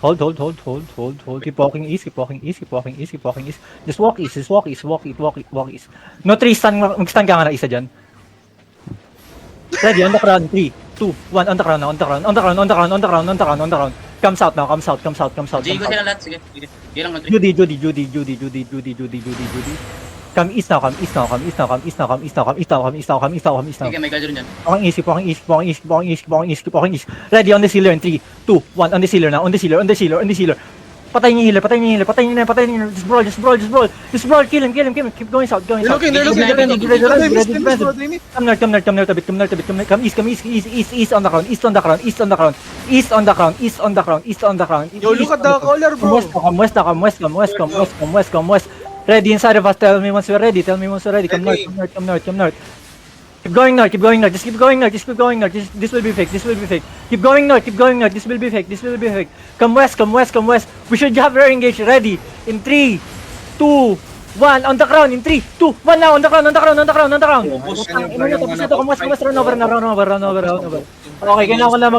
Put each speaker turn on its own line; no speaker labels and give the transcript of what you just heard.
Hold. Keep walking east. Just walk east. No, 3 stun, mag-stun ka nga na isa dyan. Ready, on the crown, 3, 2, 1, on the crown. Comes out now.
Jigo sila lahat, sige. Ilang na 3.
Judy. Come east now.
Sige, may gadyo rin dyan.
Walking east. Ready, on the sealer in 3, 2, 1, on the sealer now. On the sealer. Patayin niyo healer. Just brawl. Kill him. Keep going south.
They're looking.
Ready. Come north a bit. Come east on the crown.
Yo, look at the color, bro.
Come west. Ready inside of us. Tell me once you're ready. Come north. Keep going north. Just keep going north. This will be fake. Keep going north. This will be fake. Come west. We should have her engaged. Ready. In 3, 2, 1. On the crown. In 3, 2, 1 now. On the crown. Come west. Run over. Okay, kailangan ko na